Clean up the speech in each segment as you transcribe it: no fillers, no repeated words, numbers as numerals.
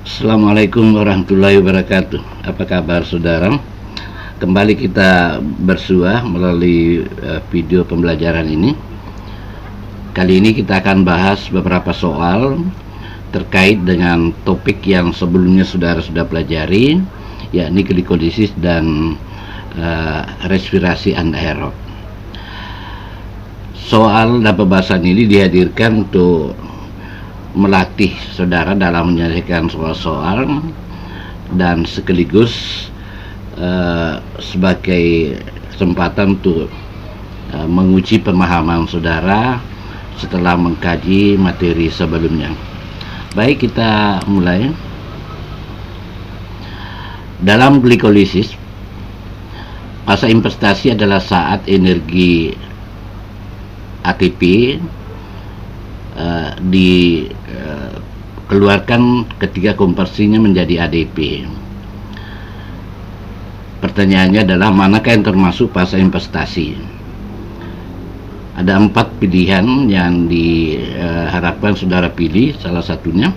Assalamualaikum warahmatullahi wabarakatuh. Apa kabar saudara? Kembali kita bersua melalui video pembelajaran ini. Kali ini kita akan bahas beberapa soal terkait dengan topik yang sebelumnya saudara sudah pelajari, yakni glikolisis dan respirasi anaerob. Soal dan pembahasan ini dihadirkan untuk melatih saudara dalam menyelesaikan soal-soal dan sekaligus sebagai kesempatan untuk menguji pemahaman saudara setelah mengkaji materi sebelumnya. Baik, kita mulai. Dalam glikolisis, masa investasi adalah saat energi ATP dikeluarkan ketika konversinya menjadi ADP. Pertanyaannya adalah manakah yang termasuk fase investasi? Ada 4 pilihan yang diharapkan saudara pilih salah satunya.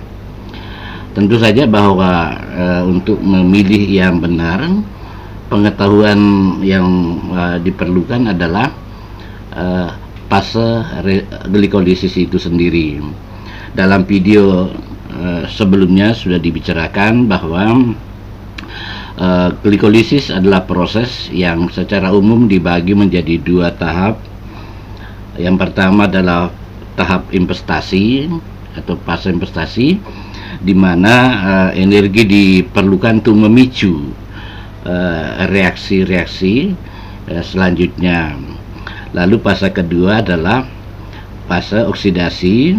Tentu saja bahwa untuk memilih yang benar, pengetahuan yang diperlukan adalah fase glikolisis itu sendiri. Dalam video sebelumnya sudah dibicarakan bahwa glikolisis adalah proses yang secara umum dibagi menjadi 2 tahap. Yang pertama adalah tahap investasi atau fase investasi, di mana energi diperlukan untuk memicu reaksi-reaksi selanjutnya. Lalu fase kedua adalah fase oksidasi,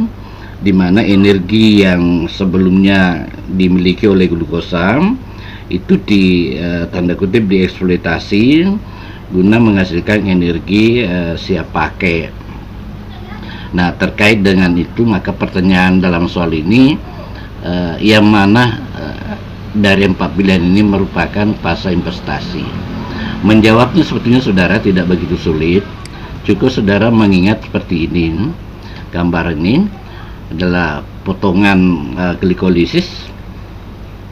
di mana energi yang sebelumnya dimiliki oleh glukosa itu tanda kutip dieksploitasi guna menghasilkan energi siap pakai. Nah, terkait dengan itu maka pertanyaan dalam soal ini yang mana dari 4 pilihan ini merupakan fase investasi? Menjawabnya sebetulnya saudara tidak begitu sulit. Cukup saudara mengingat seperti ini. Gambar ini adalah potongan glikolisis,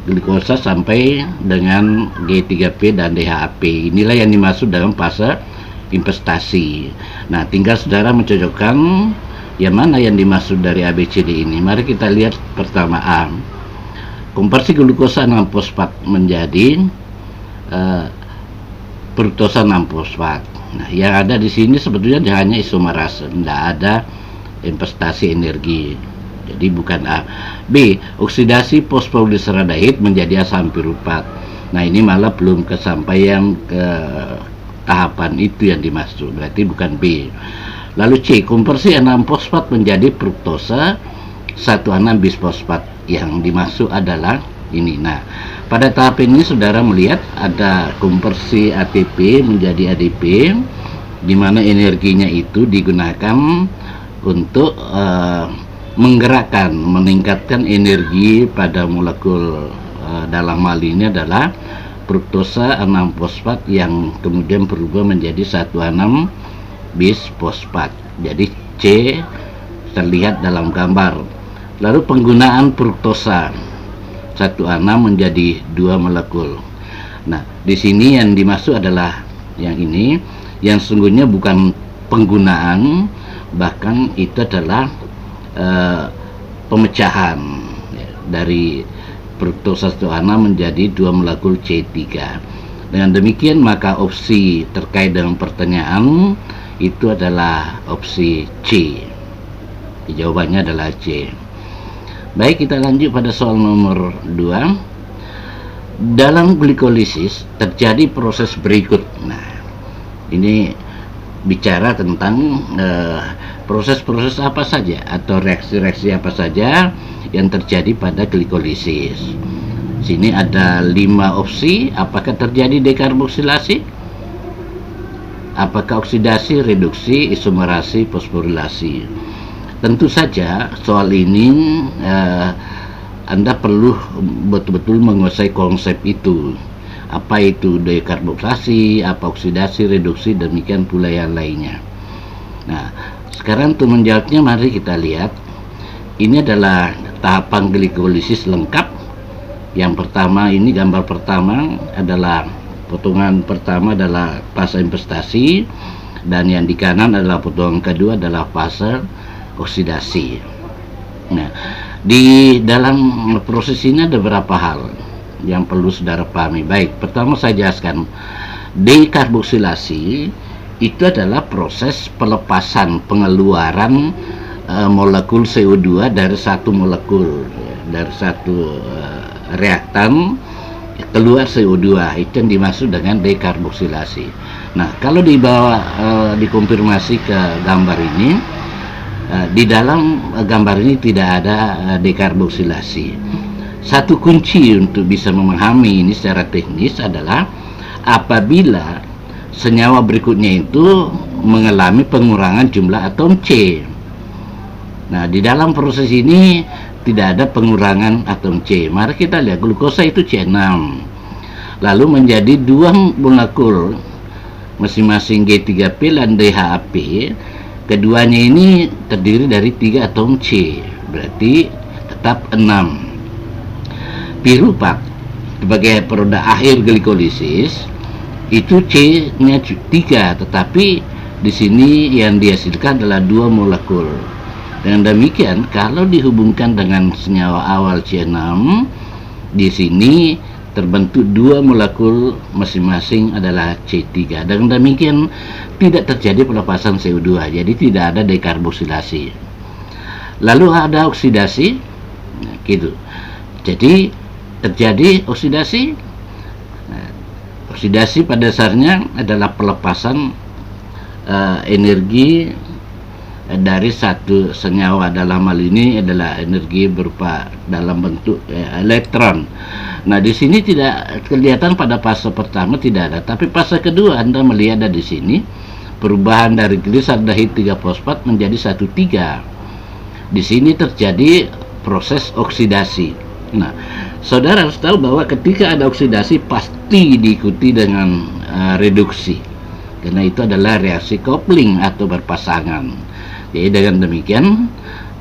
glikosa sampai dengan G3P dan DHAP. Inilah yang dimaksud dalam fase investasi. Nah, tinggal saudara mencocokkan yang mana yang dimaksud dari ABCD ini. Mari kita lihat pertama A. Konversi glukosa 6 fosfat menjadi fruktosa 6 fosfat. Nah, yang ada di sini sebetulnya hanya isomerase, tidak ada investasi energi. Jadi bukan A. B. Oksidasi fosfogliseraidahid menjadi asam piruvat. Nah, ini malah belum kesampaian ke tahapan itu yang dimaksud, berarti bukan B. Lalu C. Konversi 6 fosfat menjadi fruktosa 1,6 bisfosfat. Yang dimaksud adalah ini. Nah, pada tahap ini saudara melihat ada konversi ATP menjadi ADP, di mana energinya itu digunakan untuk menggerakkan, meningkatkan energi pada molekul dalam hal ini adalah fruktosa 6 fosfat yang kemudian berubah menjadi 1,6 bisfosfat. Jadi C terlihat dalam gambar. Lalu penggunaan fruktosa 1,6 menjadi 2 molekul. Nah, di sini yang dimaksud adalah yang ini, yang sesungguhnya bukan penggunaan, bahkan itu adalah pemecahan dari fruktosa 1,6 menjadi 2 molekul C3. Dengan demikian maka opsi terkait dengan pertanyaan itu adalah opsi C. Jawabannya adalah C. Baik, kita lanjut pada soal nomor 2. Dalam glikolisis terjadi proses berikut. Nah, ini bicara tentang proses-proses apa saja atau reaksi-reaksi apa saja yang terjadi pada glikolisis. Sini ada 5 opsi. Apakah terjadi dekarboksilasi? Apakah oksidasi, reduksi, isomerasi, fosforilasi? Tentu saja soal ini Anda perlu betul-betul menguasai konsep itu. Apa itu dekarboksilasi, apa oksidasi, reduksi, demikian pula yang lainnya. Nah, sekarang untuk menjawabnya mari kita lihat. Ini adalah tahapan glikolisis lengkap Yang pertama ini, gambar pertama adalah potongan pertama adalah fase investasi, dan yang di kanan adalah potongan kedua adalah fase oksidasi. Nah, di dalam proses ini ada beberapa hal yang perlu saudara pahami. Baik, pertama saya jelaskan, dekarboksilasi itu adalah proses pelepasan pengeluaran molekul CO2 dari satu molekul, dari satu reaktan keluar CO2. Itu yang dimaksud dengan dekarboksilasi. Nah, kalau dibawa dikonfirmasi ke gambar ini, di dalam gambar ini tidak ada dekarboksilasi. Satu kunci untuk bisa memahami ini secara teknis adalah apabila senyawa berikutnya itu mengalami pengurangan jumlah atom C. Nah, di dalam proses ini tidak ada pengurangan atom C. Mari kita lihat, glukosa itu C6, lalu menjadi dua molekul masing-masing G3P dan DHAP. Keduanya ini terdiri dari 3 atom C, berarti tetap 6. Piruvat sebagai produk akhir glikolisis itu C-nya 3, tetapi di sini yang dihasilkan adalah 2 molekul. Dengan demikian, kalau dihubungkan dengan senyawa awal C6, di sini terbentuk 2 molekul masing-masing adalah C3. Dengan demikian tidak terjadi pelepasan CO2, jadi tidak ada dekarboksilasi. Lalu ada oksidasi, nah, gitu. Jadi terjadi oksidasi. Nah, oksidasi pada dasarnya adalah pelepasan energi dari satu senyawa, dalam hal ini adalah energi berupa dalam bentuk elektron. Nah, di sini tidak kelihatan pada fase pertama, tidak ada, tapi fase kedua Anda melihat ada di sini perubahan dari gliseraldehid 3-fosfat menjadi 1,3. Di sini terjadi proses oksidasi. Nah, saudara harus tahu bahwa ketika ada oksidasi pasti diikuti dengan reduksi, karena itu adalah reaksi coupling atau berpasangan. Jadi dengan demikian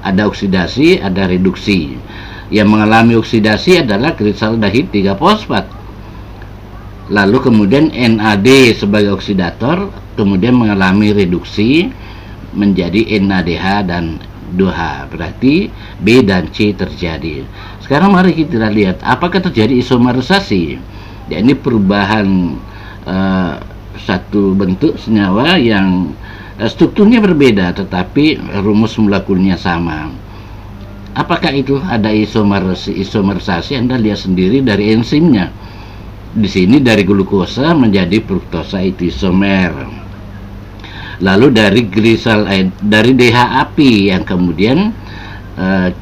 ada oksidasi, ada reduksi. Yang mengalami oksidasi adalah gliseraldehid 3-fosfat. Lalu kemudian NAD sebagai oksidator kemudian mengalami reduksi menjadi NADH dan 2H. Berarti B dan C terjadi. Sekarang mari kita lihat apakah terjadi isomerisasi. Ya, ini perubahan satu bentuk senyawa yang strukturnya berbeda tetapi rumus molekulnya sama. Apakah itu ada isomerisasi? Anda lihat sendiri dari enzimnya. Di sini dari glukosa menjadi fruktosa itu isomer. Lalu dari DHAP yang kemudian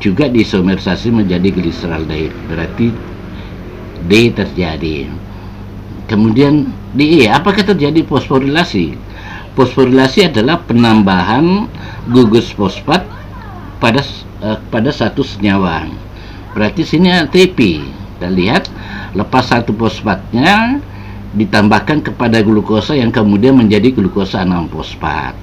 juga diisomerisasi menjadi gliseraldehid. Berarti D terjadi. Kemudian di E, apakah terjadi fosforilasi? Fosforilasi adalah penambahan gugus fosfat pada satu senyawa. Berarti sini ATP. Kita lihat, lepas satu fosfatnya ditambahkan kepada glukosa yang kemudian menjadi glukosa 6-fosfat.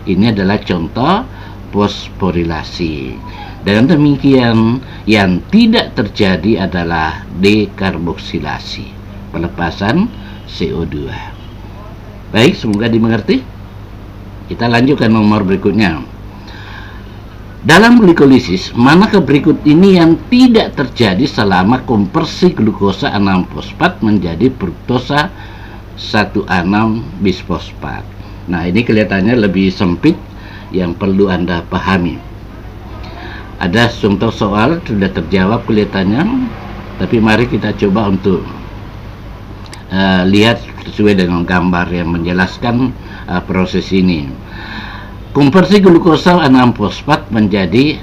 Ini adalah contoh fosforilasi. Dengan demikian, yang tidak terjadi adalah dekarboksilasi, pelepasan CO2. Baik, semoga dimengerti. Kita lanjutkan nomor berikutnya. Dalam glikolisis, manakah berikut ini yang tidak terjadi selama konversi glukosa 6-fosfat menjadi fruktosa 1,6-bisfosfat? Nah, ini kelihatannya lebih sempit yang perlu Anda pahami. Ada contoh soal sudah terjawab kelihatannya, tapi mari kita coba untuk lihat sesuai dengan gambar yang menjelaskan proses ini. Konversi glukosa 6-fosfat menjadi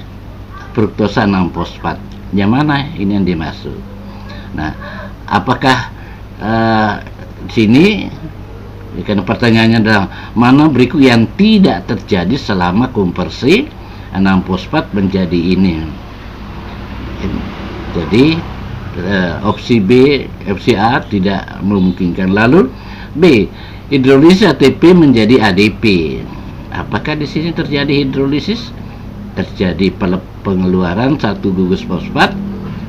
fruktosa 6-fosfat. Yang mana ini yang dimaksud? Nah, apakah sini, karena pertanyaannya adalah mana berikut yang tidak terjadi selama konversi 6-fosfat menjadi ini? Jadi opsi B, opsi A tidak memungkinkan. Lalu B, hidrolisis ATP menjadi ADP. Apakah di sini terjadi hidrolisis? Terjadi pengeluaran satu gugus fosfat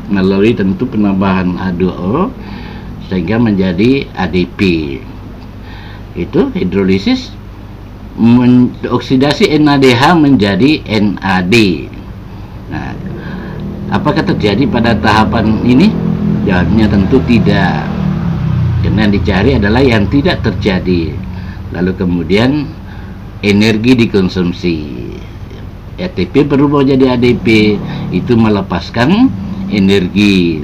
melalui tentu penambahan H2O sehingga menjadi ADP. Itu hidrolisis, oksidasi NADH menjadi NAD. Nah, apakah terjadi pada tahapan ini? Jawabnya tentu tidak. Karena yang dicari adalah yang tidak terjadi. Lalu kemudian energi dikonsumsi. ATP berubah jadi ADP, itu melepaskan energi.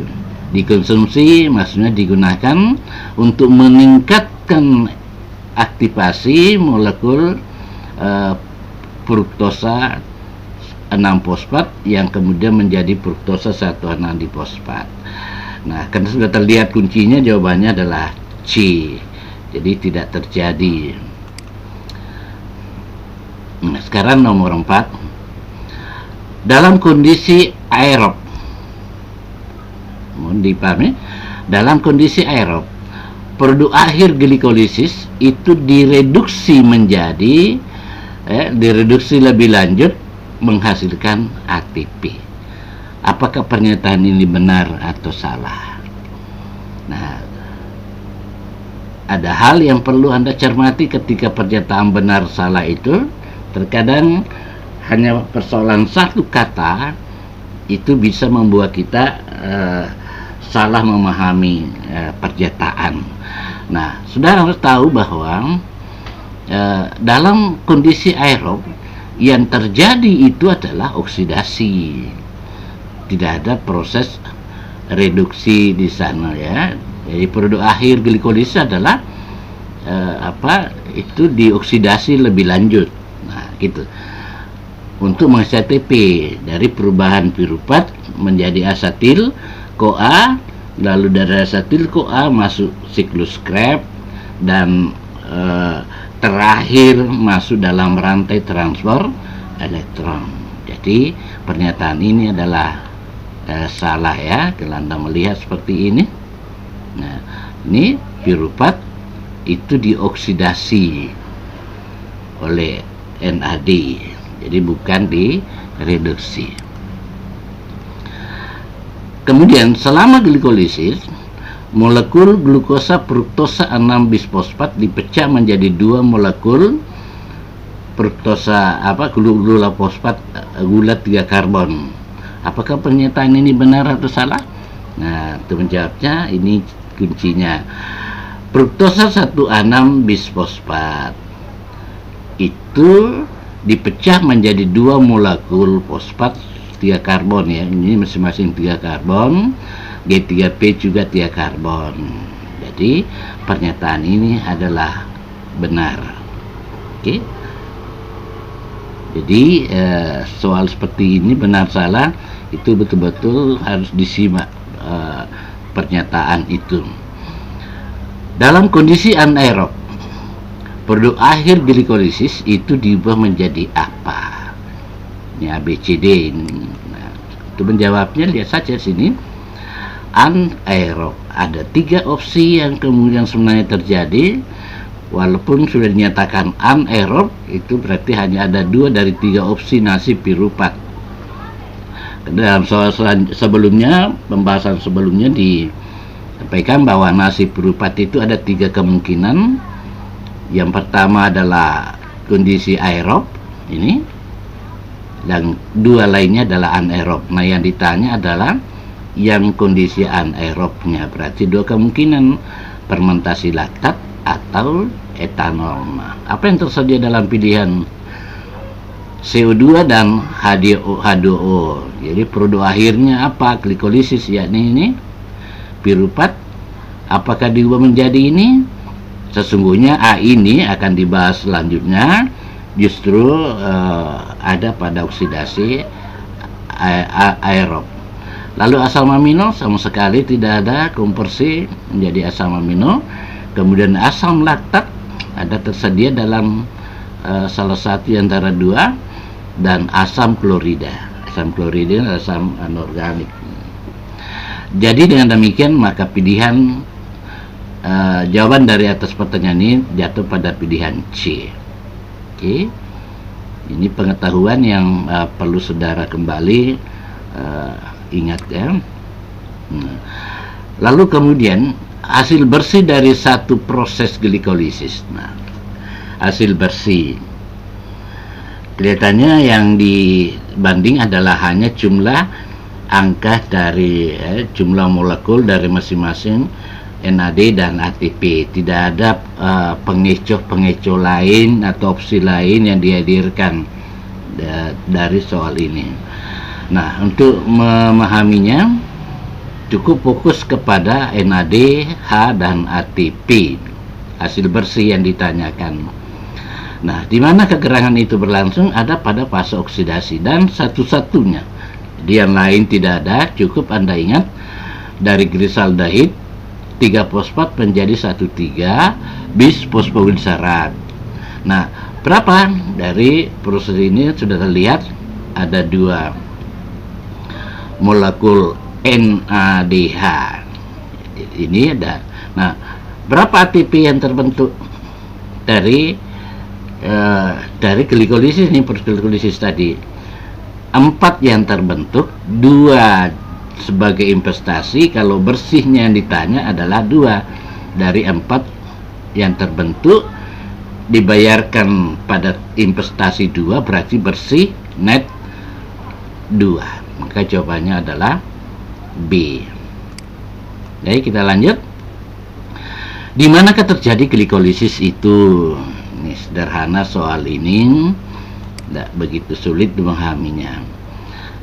Dikonsumsi maksudnya digunakan untuk meningkatkan aktivasi molekul fruktosa 6-fosfat yang kemudian menjadi fruktosa 1,6 difosfat. Nah, karena sudah terlihat kuncinya, jawabannya adalah C. Jadi tidak terjadi. Nah, sekarang nomor 4. Dalam kondisi aerob, mohon dipahami, dalam kondisi aerob, produk akhir glikolisis itu direduksi menjadi direduksi lebih lanjut menghasilkan ATP. Apakah pernyataan ini benar atau salah? Nah, ada hal yang perlu Anda cermati ketika pernyataan benar salah itu. Terkadang hanya persoalan satu kata itu bisa membuat kita salah memahami pernyataan. Nah, saudara harus tahu bahwa dalam kondisi aerob yang terjadi itu adalah oksidasi. Tidak ada proses reduksi di sana, ya. Jadi produk akhir glikolisis adalah itu dioksidasi lebih lanjut. Nah, gitu. Untuk menghasilkan ATP dari perubahan piruvat menjadi asetil CoA, lalu dari asetil CoA masuk siklus Krebs dan terakhir masuk dalam rantai transfer elektron. Jadi pernyataan ini adalah salah, ya. Kalau Anda melihat seperti ini, nah, ini piruvat itu dioksidasi oleh NAD, jadi bukan direduksi. Kemudian selama glikolisis, molekul glukosa fruktosa 6 bisfosfat dipecah menjadi 2 molekul fruktosa gula fosfat gula 3 karbon. Apakah pernyataan ini benar atau salah? Nah, untuk menjawabnya ini kuncinya. Fruktosa 1,6 bisfosfat itu dipecah menjadi 2 molekul fosfat 3 karbon, ya. Ini masing-masing 3 karbon. G3P juga 3 karbon. Jadi pernyataan ini adalah benar. Oke. Jadi soal seperti ini benar salah itu betul-betul harus disimak pernyataan itu. Dalam kondisi anaerob, produk akhir glikolisis itu diubah menjadi apa? Ini ABCD. Nah, untuk menjawabnya lihat saja sini. Anaerob, ada 3 opsi yang kemudian sebenarnya terjadi. Walaupun sudah dinyatakan anaerob, itu berarti hanya ada 2 dari 3 opsi nasib piruvat. Dalam soal sebelumnya, pembahasan sebelumnya disampaikan bahwa nasib piruvat itu ada 3 kemungkinan. Yang pertama adalah kondisi aerob ini, dan 2 lainnya adalah anaerob. Nah, yang ditanya adalah yang kondisi anaerobnya, berarti 2 kemungkinan, fermentasi laktat atau etanol. Nah, apa yang tersedia dalam pilihan CO2 dan H2O? Jadi produk akhirnya apa? Glikolisis, yakni ini piruvat. Apakah diubah menjadi ini? Sesungguhnya A ini akan dibahas selanjutnya, justru ada pada oksidasi aerob. Lalu asam amino sama sekali tidak ada konversi menjadi asam amino. Kemudian asam laktat ada tersedia dalam salah satu antara 2, dan asam klorida. Asam klorida adalah asam anorganik. Jadi dengan demikian maka pilihan jawaban dari atas pertanyaan ini jatuh pada pilihan C. Oke. Ini pengetahuan yang perlu saudara kembali ingat, ya. Lalu kemudian hasil bersih dari satu proses glikolisis. Nah, hasil bersih kelihatannya yang dibanding adalah hanya jumlah angka dari jumlah molekul dari masing-masing NAD dan ATP. Tidak ada pengecoh lain atau opsi lain yang dihadirkan dari soal ini. Nah, untuk memahaminya cukup fokus kepada NAD, H, dan ATP, hasil bersih yang ditanyakan. Nah, di mana kegerangan itu berlangsung ada pada fase oksidasi, dan satu-satunya di yang lain tidak ada. Cukup Anda ingat dari glisaldehid 3-fosfat menjadi 1,3 bis fosfogliserad. Nah, berapa dari proses ini sudah terlihat ada 2 molekul NADH. Ini ada. Nah, berapa ATP yang terbentuk dari glikolisis ini, proses glikolisis tadi? 4 yang terbentuk, 2 sebagai investasi. Kalau bersihnya yang ditanya adalah 2 dari 4 yang terbentuk dibayarkan pada investasi 2, berarti bersih net 2. Maka jawabannya adalah B. Baik, kita lanjut. Di manakah terjadi glikolisis itu? Ini sederhana soal ini, tidak begitu sulit memahaminya.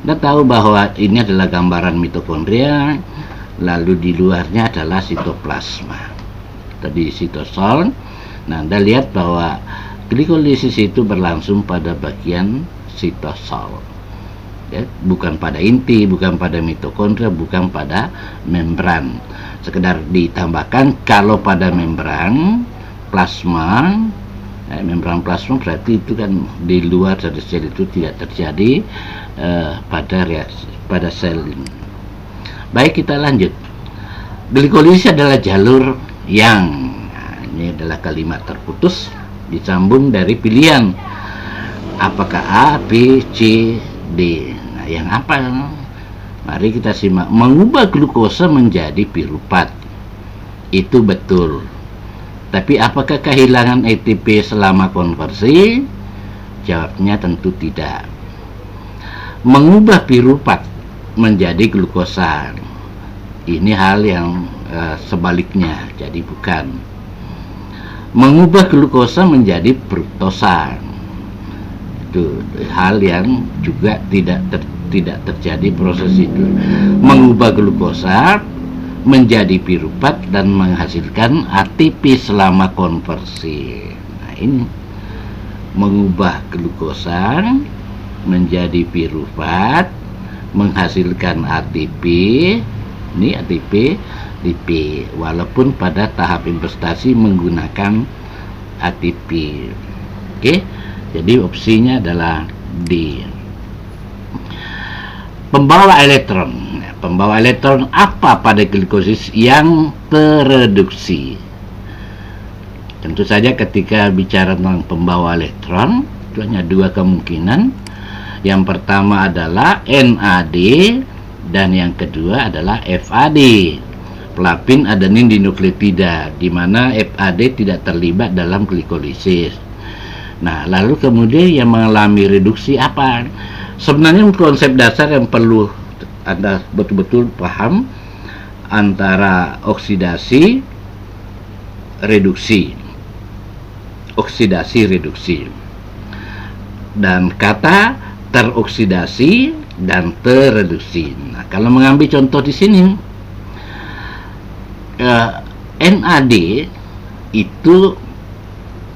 Kita tahu bahwa ini adalah gambaran mitokondria, lalu di luarnya adalah sitoplasma. Tadi sitosol. Nah, Anda lihat bahwa glikolisis itu berlangsung pada bagian sitosol. Ya, bukan pada inti, bukan pada mitokondria, bukan pada membran. Sekedar ditambahkan, kalau pada membran plasma, membran plasma berarti itu kan di luar dari sel, itu tidak terjadi pada sel ini. Baik, kita lanjut. Glikolisis adalah jalur yang, ini adalah kalimat terputus disambung dari pilihan apakah A, B, C, D. Nah, yang apa? Mari kita simak. Mengubah glukosa menjadi piruvat, itu betul. Tapi apakah kehilangan ATP selama konversi? Jawabnya tentu tidak. Mengubah piruvat menjadi glukosa, ini hal yang sebaliknya, jadi bukan. Mengubah glukosa menjadi fruktosa, itu hal yang juga tidak terjadi proses itu. Mengubah glukosa menjadi piruvat dan menghasilkan ATP selama konversi. Nah, ini mengubah glukosa menjadi piruvat menghasilkan ATP. Ini ATP DP, walaupun pada tahap investasi menggunakan ATP. Oke, jadi opsinya adalah D. Pembawa elektron. Pembawa elektron apa pada glikolisis yang tereduksi? Tentu saja ketika bicara tentang pembawa elektron, itu hanya 2 kemungkinan. Yang pertama adalah NAD dan yang kedua adalah FAD, pelapin adenin dinukleotida, di mana FAD tidak terlibat dalam glikolisis. Nah, lalu kemudian yang mengalami reduksi apa? Sebenarnya konsep dasar yang perlu Anda betul-betul paham antara oksidasi, reduksi, dan kata teroksidasi dan terreduksi. Nah, kalau mengambil contoh di sini, NAD itu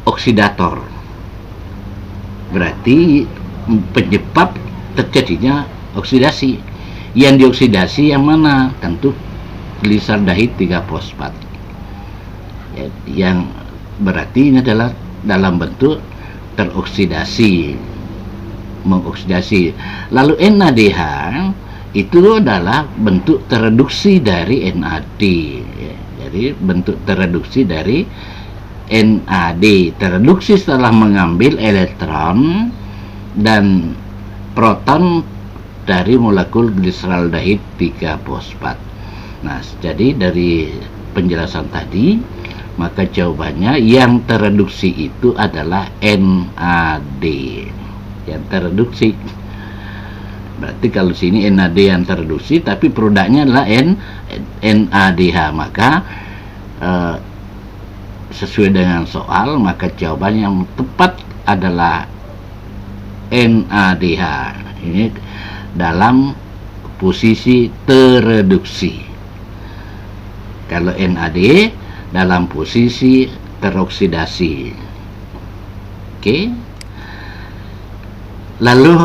oksidator, berarti penyebab terjadinya oksidasi. Yang dioksidasi yang mana? Tentu glisaldehid 3-fosfat, ya, yang berarti ini adalah dalam bentuk teroksidasi, mengoksidasi. Lalu NADH itu adalah bentuk tereduksi dari NAD, ya. Jadi bentuk tereduksi dari NAD, tereduksi setelah mengambil elektron dan proton dari molekul glisaldehid 3-fosfat. Nah, jadi dari penjelasan tadi, maka jawabannya yang tereduksi itu adalah NAD. Yang tereduksi. Berarti kalau sini NAD yang tereduksi, tapi produknya adalah NADH. Maka sesuai dengan soal, maka jawaban yang tepat adalah NADH. Ini dalam posisi tereduksi. Kalau NAD dalam posisi teroksidasi. Oke. Lalu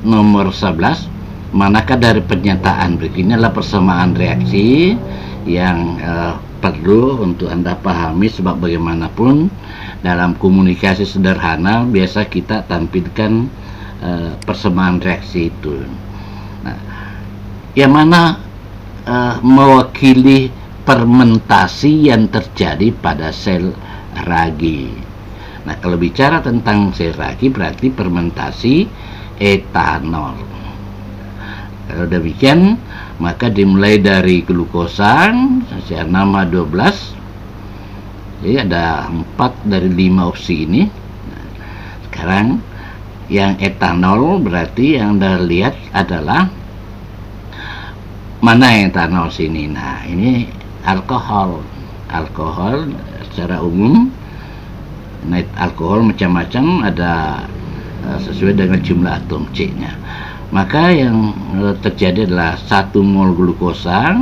nomor 11, manakah dari pernyataan berikut ini adalah persamaan reaksi yang perlu untuk Anda pahami, sebab bagaimanapun dalam komunikasi sederhana biasa kita tampilkan persamaan reaksi itu. Nah, yang mana mewakili fermentasi yang terjadi pada sel ragi. Nah, kalau bicara tentang sel ragi berarti fermentasi etanol. Kalau demikian, maka dimulai dari glukosa, saya nama 12. Jadi ada 4 dari 5 opsi ini. Nah, sekarang yang etanol berarti yang Anda lihat adalah mana etanol sini. Nah, ini alkohol secara umum. Nah, alkohol macam-macam, ada sesuai dengan jumlah atom C-nya. Maka yang terjadi adalah 1 mol glukosa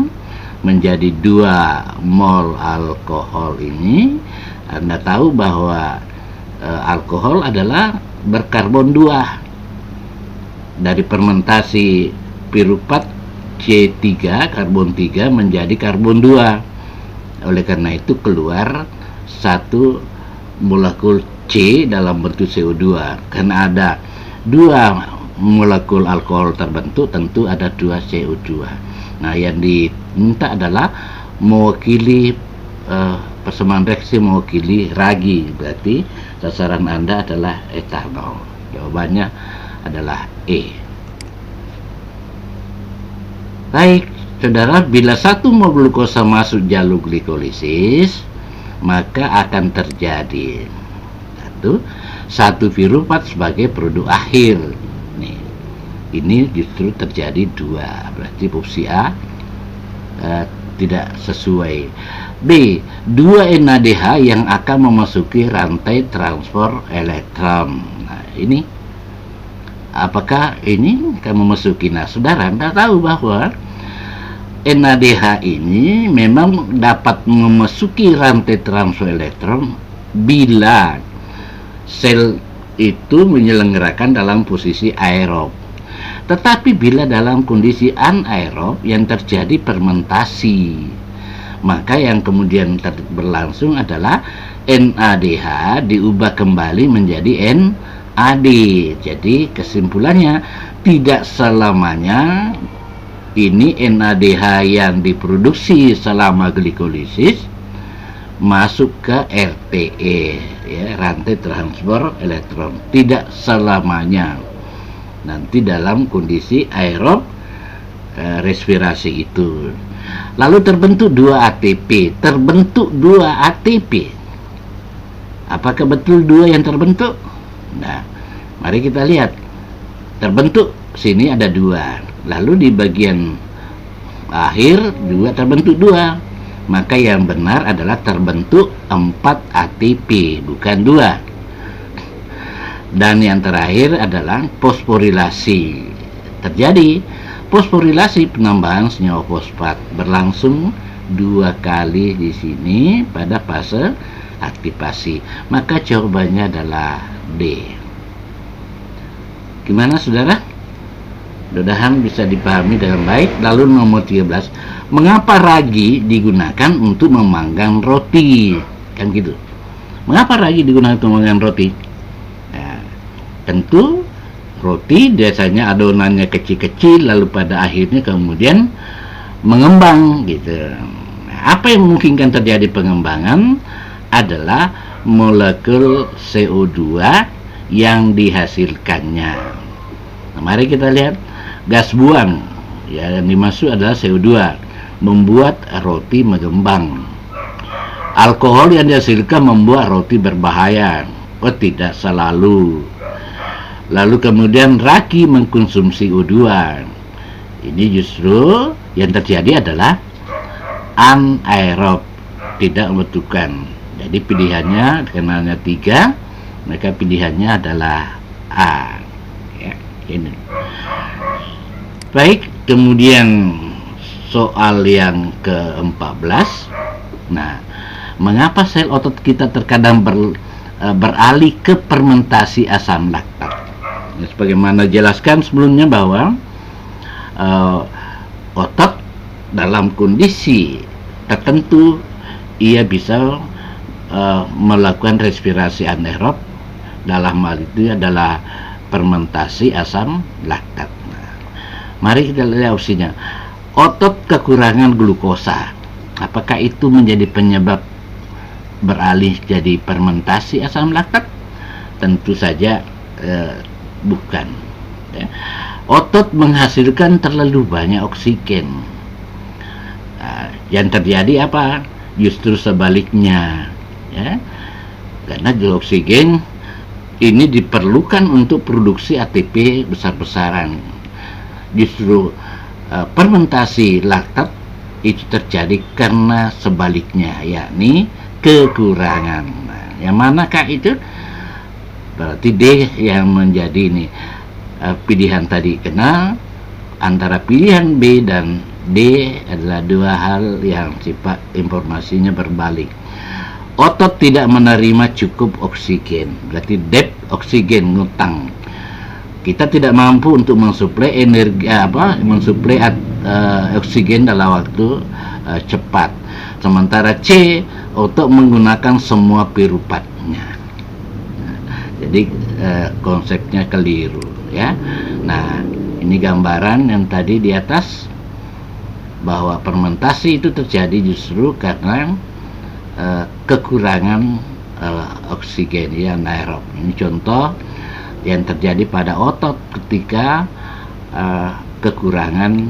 menjadi 2 mol alkohol ini. Anda tahu bahwa alkohol adalah berkarbon 2 dari fermentasi piruvat C3, karbon 3 menjadi karbon 2. Oleh karena itu keluar 1 molekul C dalam bentuk CO2. Karena ada 2 molekul alkohol terbentuk, tentu ada 2 CO2. Nah, yang diminta adalah mewakili persamaan reaksi, mewakili ragi. Berarti sasaran Anda adalah etanol. Jawabannya adalah E. Baik, saudara, bila 1 mol glukosa masuk jalur glikolisis, maka akan terjadi 1 piruvat sebagai produk akhir. Nih, ini justru terjadi 2. Berarti opsi A tidak sesuai. B, 2 NADH yang akan memasuki rantai transfer elektron. Nah, ini apakah ini akan memasuki? Nah, saudara, Anda tahu bahwa NADH ini memang dapat memasuki rantai transfer elektron bila sel itu menyelenggarakan dalam posisi aerob. Tetapi bila dalam kondisi anaerob yang terjadi fermentasi, maka yang kemudian berlangsung adalah NADH diubah kembali menjadi NAD. Jadi kesimpulannya, tidak selamanya ini NADH yang diproduksi selama glikolisis masuk ke RTE, ya, rantai transfer elektron. Tidak selamanya. Nanti dalam kondisi aerob respirasi itu. Lalu terbentuk 2 ATP. Terbentuk 2 ATP. Apakah betul 2 yang terbentuk? Nah, mari kita lihat. Terbentuk sini ada 2. Lalu di bagian akhir juga terbentuk 2. Maka yang benar adalah terbentuk 4 ATP, bukan 2. Dan yang terakhir adalah fosforilasi. Terjadi fosforilasi, penambahan senyawa fosfat, berlangsung 2 kali di sini pada fase aktivasi. Maka jawabannya adalah D. Gimana, saudara? Mudah-mudahan bisa dipahami dengan baik. Lalu nomor 13, mengapa ragi digunakan untuk memanggang roti? Kan gitu. Mengapa ragi digunakan untuk memanggang roti? Nah, tentu roti biasanya adonannya kecil-kecil, lalu pada akhirnya kemudian mengembang gitu. Nah, apa yang memungkinkan terjadi pengembangan adalah molekul CO2 yang dihasilkannya. Nah, mari kita lihat gas buang, ya, yang dimasuk adalah CO2. membuat roti mengembang. Alkohol yang dihasilkan membuat roti berbahaya. Oh, tidak selalu. Lalu kemudian raki mengkonsumsi U2. Ini justru yang terjadi adalah anaerob, tidak membutuhkan. Jadi pilihannya kenalnya 3, maka pilihannya adalah A. Ya, ini. Baik, kemudian soal yang ke-14. Nah, mengapa sel otot kita terkadang beralih ke fermentasi asam laktat? Ya, sebagaimana jelaskan sebelumnya bahwa otot dalam kondisi tertentu ia bisa melakukan respirasi anaerob, dalam hal itu adalah fermentasi asam laktat. Nah, mari kita lihat opsinya. Otot kekurangan glukosa, apakah itu menjadi penyebab beralih jadi fermentasi asam laktat? Tentu saja bukan. Ya. Otot menghasilkan terlalu banyak oksigen. Nah, yang terjadi apa? Justru sebaliknya, ya. Karena oksigen ini diperlukan untuk produksi ATP besar-besaran. Justru fermentasi laktat itu terjadi karena sebaliknya, yakni kekurangan. Nah, yang manakah itu? Berarti D yang menjadi ini pilihan tadi, karena antara pilihan B dan D adalah dua hal yang sifat informasinya berbalik. Otot tidak menerima cukup oksigen, berarti debt oksigen, ngutang. Kita tidak mampu untuk mensuplai energi mensuplai oksigen dalam waktu cepat. Sementara C, otot menggunakan semua pirupatnya. Jadi konsepnya keliru, ya. Nah, ini gambaran yang tadi di atas, bahwa fermentasi itu terjadi justru karena kekurangan oksigen, ya, anaerob. Ini contoh yang terjadi pada otot ketika kekurangan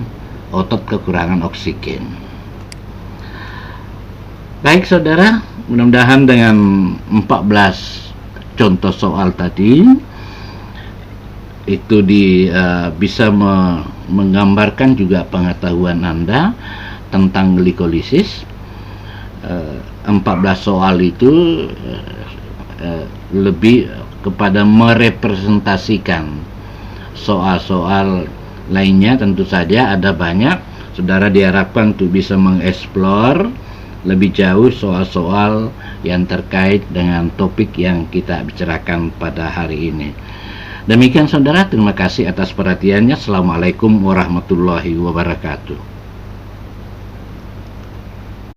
oksigen. Baik saudara, mudah-mudahan dengan 14 contoh soal tadi itu bisa menggambarkan juga pengetahuan Anda tentang glikolisis. 14 soal itu lebih kepada merepresentasikan soal-soal lainnya. Tentu saja ada banyak. Saudara diharapkan untuk bisa mengeksplor lebih jauh soal-soal yang terkait dengan topik yang kita bicarakan pada hari ini. Demikian saudara, terima kasih atas perhatiannya. Assalamualaikum warahmatullahi wabarakatuh.